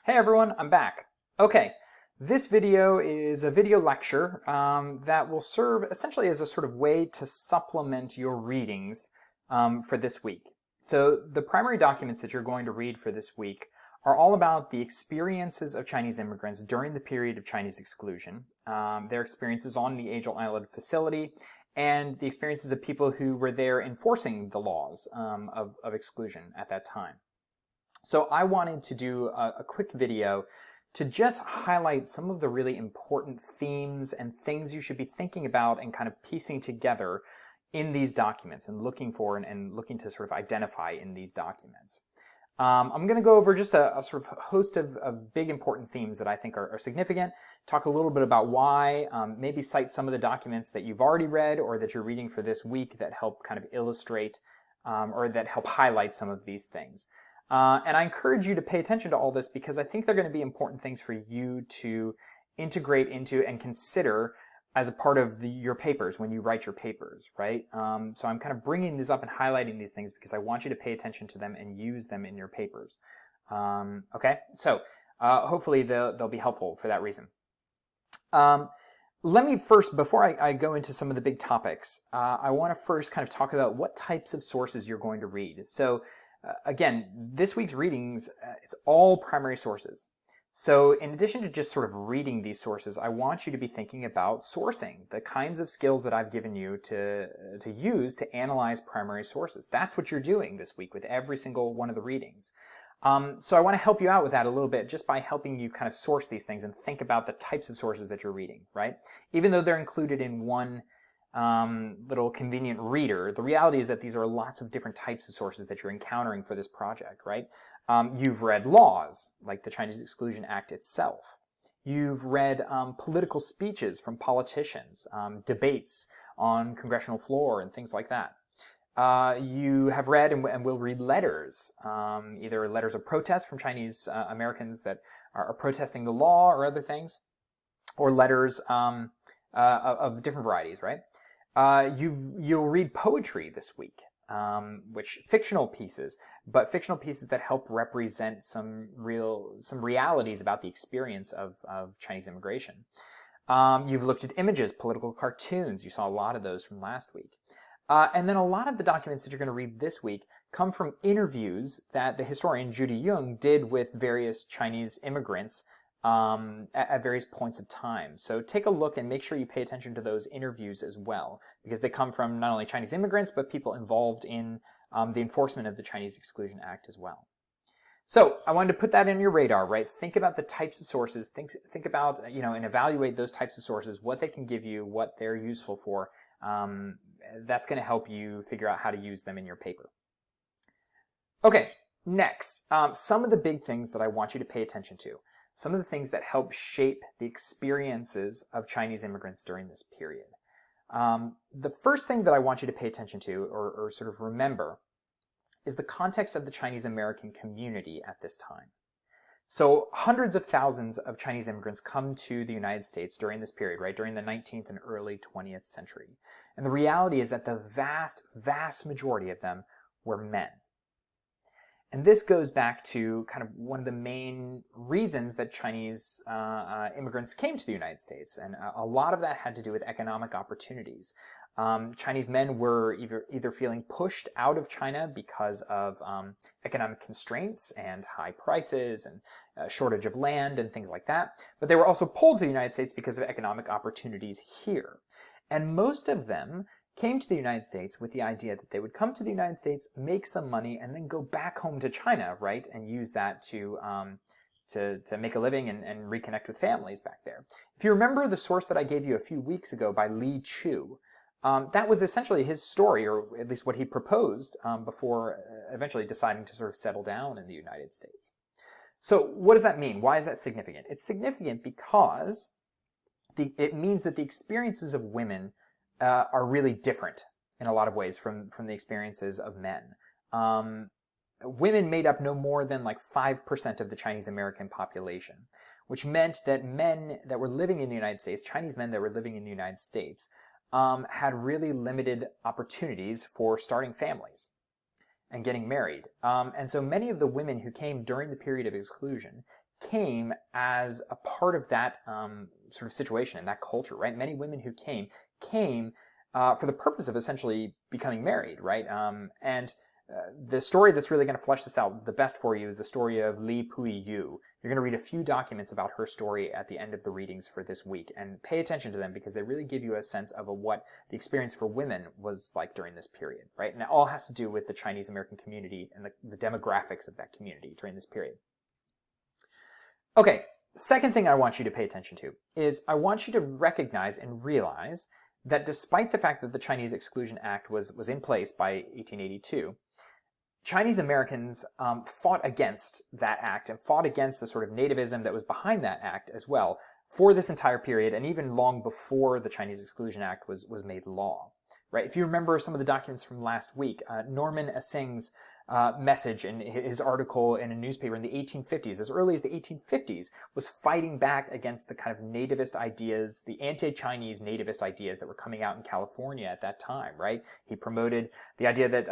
Hey everyone, I'm back. Okay, this video is a video lecture that will serve essentially as a sort of way to supplement your readings for this week. So the primary documents that you're going to read for this week are all about the experiences of Chinese immigrants during the period of Chinese exclusion, their experiences on the Angel Island facility, and the experiences of people who were there enforcing the laws of exclusion at that time. So I wanted to do a quick video to just highlight some of the really important themes and things you should be thinking about and kind of piecing together in these documents and looking for and looking to sort of identify in these documents. I'm going to go over just a sort of host of big important themes that I think are significant, talk a little bit about why, maybe cite some of the documents that you've already read or that you're reading for this week that help kind of illustrate or that help highlight some of these things. And I encourage you to pay attention to all this because I think they're going to be important things for you to integrate into and consider as a part of your papers when you write your papers, right? So I'm kind of bringing these up and highlighting these things because I want you to pay attention to them and use them in your papers. Okay, so hopefully they'll be helpful for that reason. Let me first, before I go into some of the big topics, I want to first kind of talk about what types of sources you're going to read. So again, this week's readings, it's all primary sources. So in addition to just sort of reading these sources, I want you to be thinking about sourcing, the kinds of skills that I've given you to use to analyze primary sources. That's what you're doing this week with every single one of the readings. So I want to help you out with that a little bit just by helping you kind of source these things and think about the types of sources that you're reading, right? Even though they're included in one little convenient reader, the reality is that these are lots of different types of sources that you're encountering for this project, right? You've read laws, like the Chinese Exclusion Act itself. You've read political speeches from politicians, debates on congressional floor and things like that. You have read and will read letters, either letters of protest from Chinese Americans that are protesting the law or other things, or letters of different varieties, right? You'll read poetry this week, which fictional pieces, but fictional pieces that help represent some realities about the experience of Chinese immigration. You've looked at images, political cartoons. You saw a lot of those from last week. And then a lot of the documents that you're going to read this week come from interviews that the historian Judy Yung did with various Chinese immigrants at various points of time. So take a look and make sure you pay attention to those interviews as well, because they come from not only Chinese immigrants, but people involved in the enforcement of the Chinese Exclusion Act as well. So I wanted to put that in your radar, right? Think about the types of sources, think about, and evaluate those types of sources, what they can give you, what they're useful for. That's going to help you figure out how to use them in your paper. Okay, next, some of the big things that I want you to pay attention to. Some of the things that help shape the experiences of Chinese immigrants during this period. The first thing that I want you to pay attention to, or sort of remember, is the context of the Chinese American community at this time. So hundreds of thousands of Chinese immigrants come to the United States during this period, right, during the 19th and early 20th century. And the reality is that the vast, vast majority of them were men. And this goes back to kind of one of the main reasons that Chinese immigrants came to the United States. And a lot of that had to do with economic opportunities. Chinese men were either feeling pushed out of China because of economic constraints and high prices and shortage of land and things like that. But they were also pulled to the United States because of economic opportunities here. And most of them came to the United States with the idea that they would come to the United States, make some money, and then go back home to China, right, and use that to make a living and reconnect with families back there. If you remember the source that I gave you a few weeks ago by Li Chu, that was essentially his story, or at least what he proposed before eventually deciding to sort of settle down in the United States. So what does that mean? Why is that significant? It's significant because it means that the experiences of women are really different in a lot of ways from the experiences of men. Women made up no more than like 5% of the Chinese American population, which meant that men that were living in the United States, Chinese men that were living in the United States, had really limited opportunities for starting families and getting married. And so many of the women who came during the period of exclusion came as a part of that sort of situation and that culture, right? Many women who came for the purpose of essentially becoming married, right? The story that's really going to flesh this out the best for you is the story of Li Puiyu. You're going to read a few documents about her story at the end of the readings for this week, and pay attention to them because they really give you a sense of what the experience for women was like during this period, right? And it all has to do with the Chinese American community and the demographics of that community during this period. Okay, second thing I want you to pay attention to is I want you to recognize and realize that despite the fact that the Chinese Exclusion Act was in place by 1882, Chinese Americans fought against that act and fought against the sort of nativism that was behind that act as well for this entire period, and even long before the Chinese Exclusion Act was made law. Right? If you remember some of the documents from last week, Norman Asing's message in his article in a newspaper in the 1850s, as early as the 1850s, was fighting back against the kind of nativist ideas, the anti-Chinese nativist ideas that were coming out in California at that time, right? He promoted the idea that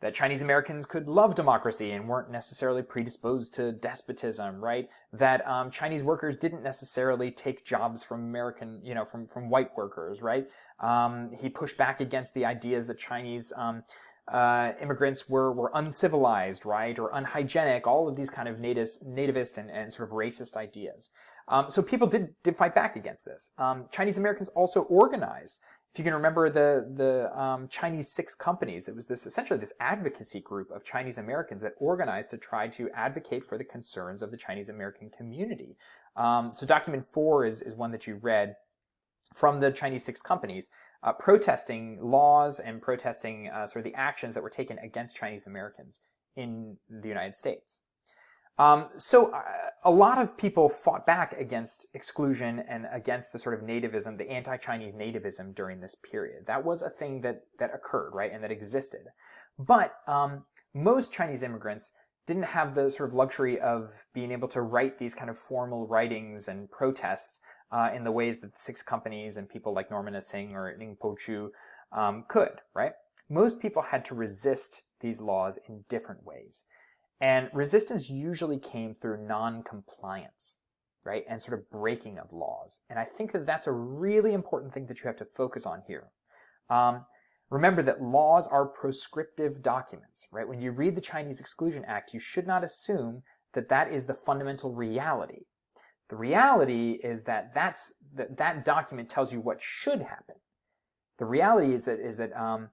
that Chinese Americans could love democracy and weren't necessarily predisposed to despotism, right? That Chinese workers didn't necessarily take jobs from American, from white workers, right? He pushed back against the ideas that Chinese immigrants were uncivilized, right, or unhygienic, all of these kind of nativist and sort of racist ideas. So people did fight back against this. Chinese Americans also organized. If you can remember the Chinese Six Companies, it was essentially this advocacy group of Chinese Americans that organized to try to advocate for the concerns of the Chinese American community. So document 4 is one that you read from the Chinese Six Companies, protesting laws and protesting sort of the actions that were taken against Chinese Americans in the United States. So a lot of people fought back against exclusion and against the sort of nativism, the anti-Chinese nativism during this period. That was a thing that occurred, right, and that existed. But most Chinese immigrants didn't have the sort of luxury of being able to write these kind of formal writings and protest in the ways that the Six Companies and people like Norman Asing or Ning Po Chu could, right? Most people had to resist these laws in different ways. And resistance usually came through non-compliance, right? And sort of breaking of laws. And I think that that's a really important thing that you have to focus on here. Remember that laws are prescriptive documents, right? When you read the Chinese Exclusion Act, you should not assume that that is the fundamental reality. The reality is that that document tells you what should happen. The reality is that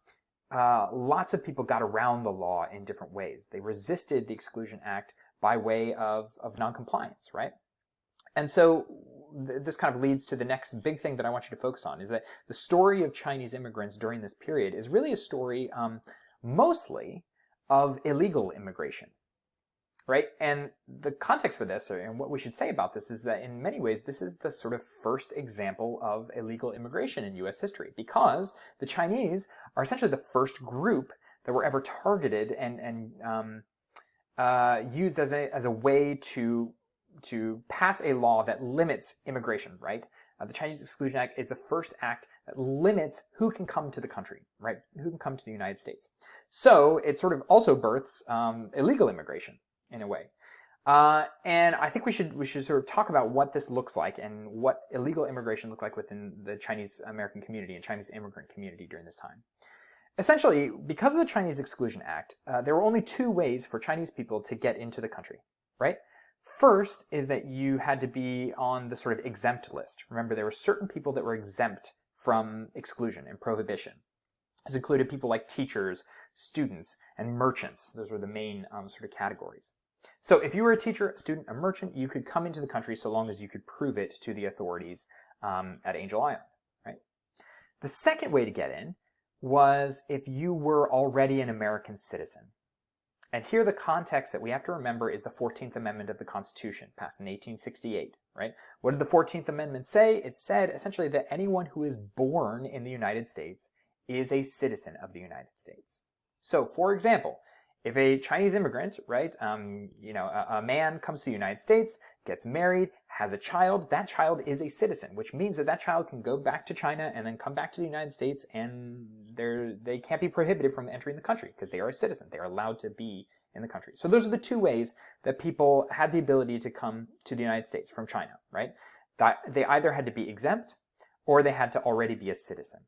lots of people got around the law in different ways. They resisted the Exclusion Act by way of noncompliance, right? And so this kind of leads to the next big thing that I want you to focus on, is that the story of Chinese immigrants during this period is really a story mostly of illegal immigration, right? And the context for this, and what we should say about this, is that in many ways this is the sort of first example of illegal immigration in U.S. history, because the Chinese are essentially the first group that were ever targeted and used as a way to pass a law that limits immigration, right? The Chinese Exclusion Act is the first act that limits who can come to the country, right? Who can come to the United States. So it sort of also births illegal immigration in a way. And I think we should sort of talk about what this looks like and what illegal immigration looked like within the Chinese American community and Chinese immigrant community during this time. Essentially, because of the Chinese Exclusion Act, there were only two ways for Chinese people to get into the country, right? First is that you had to be on the sort of exempt list. Remember, there were certain people that were exempt from exclusion and prohibition. This included people like teachers, students, and merchants. Those were the main sort of categories. So if you were a teacher, a student, a merchant, you could come into the country so long as you could prove it to the authorities at Angel Island, right? The second way to get in was if you were already an American citizen. And here the context that we have to remember is the 14th Amendment of the Constitution, passed in 1868, right? What did the 14th Amendment say? It said essentially that anyone who is born in the United States is a citizen of the United States. So, for example, If a Chinese immigrant, right, a man comes to the United States, gets married, has a child, that child is a citizen, which means that that child can go back to China and then come back to the United States, and they can't be prohibited from entering the country because they are a citizen. They are allowed to be in the country. So those are the two ways that people had the ability to come to the United States from China, right? They either had to be exempt or they had to already be a citizen.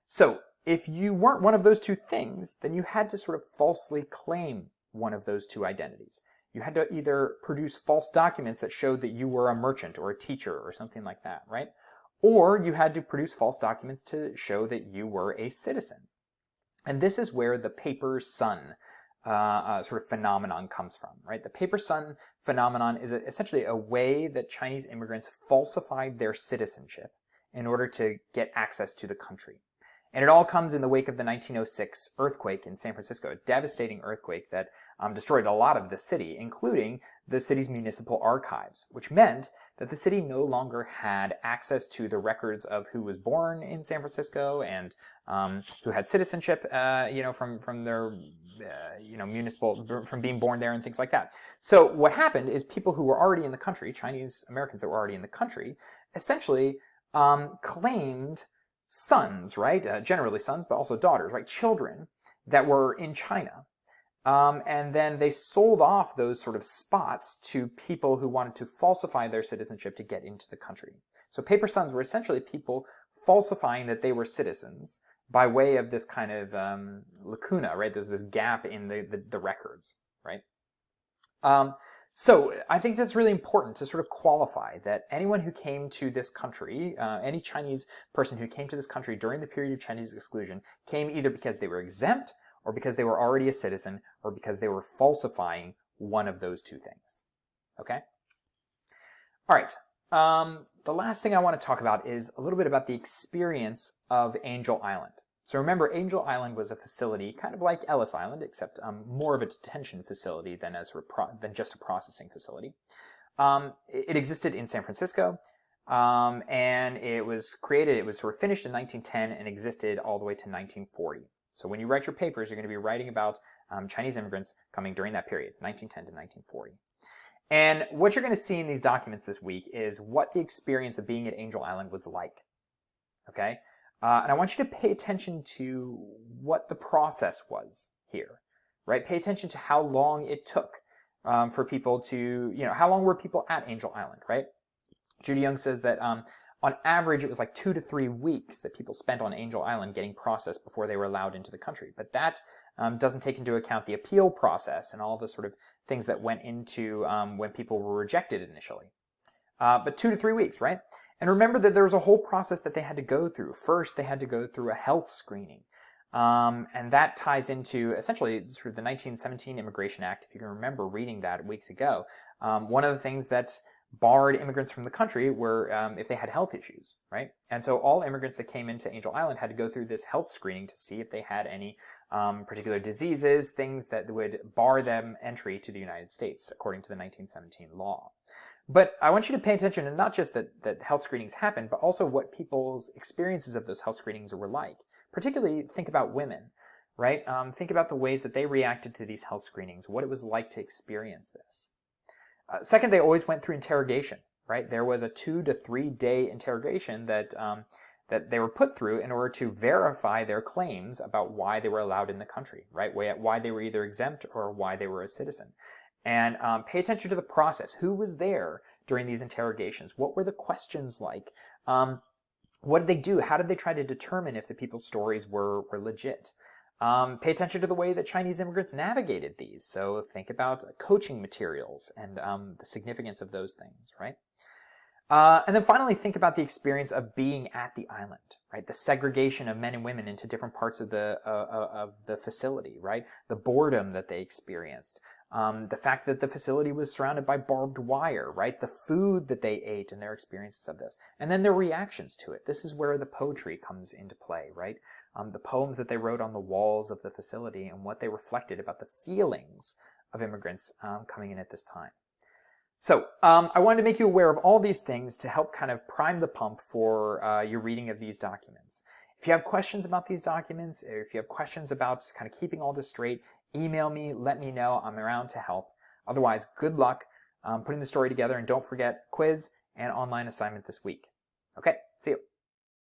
So if you weren't one of those two things, then you had to sort of falsely claim one of those two identities. You had to either produce false documents that showed that you were a merchant or a teacher or something like that, right? Or you had to produce false documents to show that you were a citizen. And this is where the paper son sort of phenomenon comes from, right? The paper son phenomenon is essentially a way that Chinese immigrants falsified their citizenship in order to get access to the country. And it all comes in the wake of the 1906 earthquake in San Francisco, a devastating earthquake that destroyed a lot of the city, including the city's municipal archives, which meant that the city no longer had access to the records of who was born in San Francisco and who had citizenship, from their, from being born there and things like that. So what happened is people who were already in the country, Chinese Americans that were already in the country, essentially claimed sons, right? Generally sons, but also daughters, right? Children that were in China. And then they sold off those sort of spots to people who wanted to falsify their citizenship to get into the country. So paper sons were essentially people falsifying that they were citizens by way of this kind of lacuna, right? There's this gap in the records, right? So I think that's really important to sort of qualify that anyone who came to this country, any Chinese person who came to this country during the period of Chinese exclusion, came either because they were exempt or because they were already a citizen or because they were falsifying one of those two things. Okay? All right. The last thing I want to talk about is a little bit about the experience of Angel Island. So remember, Angel Island was a facility kind of like Ellis Island, except more of a detention facility than than just a processing facility. It existed in San Francisco, and it was sort of finished in 1910 and existed all the way to 1940. So when you write your papers, you're going to be writing about Chinese immigrants coming during that period, 1910 to 1940. And what you're going to see in these documents this week is what the experience of being at Angel Island was like. Okay? And I want you to pay attention to what the process was here, right? Pay attention to how long it took for people to, how long were people at Angel Island, right? Judy Yung says that on average, it was like 2 to 3 weeks that people spent on Angel Island getting processed before they were allowed into the country. But that doesn't take into account the appeal process and all the sort of things that went into when people were rejected initially. But 2 to 3 weeks, right? And remember that there was a whole process that they had to go through. First, they had to go through a health screening. And that ties into essentially sort of the 1917 Immigration Act. If you can remember reading that weeks ago, one of the things that barred immigrants from the country were if they had health issues, right? And so all immigrants that came into Angel Island had to go through this health screening to see if they had any particular diseases, things that would bar them entry to the United States, according to the 1917 law. But I want you to pay attention, and not just that health screenings happened, but also what people's experiences of those health screenings were like. Particularly, think about women, right? Think about the ways that they reacted to these health screenings, what it was like to experience this. Second, they always went through interrogation, right? There was a 2 to 3 day interrogation that they were put through in order to verify their claims about why they were allowed in the country, right? Why they were either exempt or why they were a citizen. And pay attention to the process. Who was there during these interrogations? What were the questions like? What did they do? How did they try to determine if the people's stories were legit? Pay attention to the way that Chinese immigrants navigated these. So think about coaching materials and the significance of those things, right? And then finally, think about the experience of being at the island, right? The segregation of men and women into different parts of the facility, right? The boredom that they experienced. The fact that the facility was surrounded by barbed wire, right? The food that they ate and their experiences of this. And then their reactions to it. This is where the poetry comes into play, right? The poems that they wrote on the walls of the facility and what they reflected about the feelings of immigrants coming in at this time. So I wanted to make you aware of all these things to help kind of prime the pump for your reading of these documents. If you have questions about these documents, or if you have questions about kind of keeping all this straight, email me, let me know. I'm around to help. Otherwise, good luck putting the story together, and don't forget quiz and online assignment this week. Okay, see you.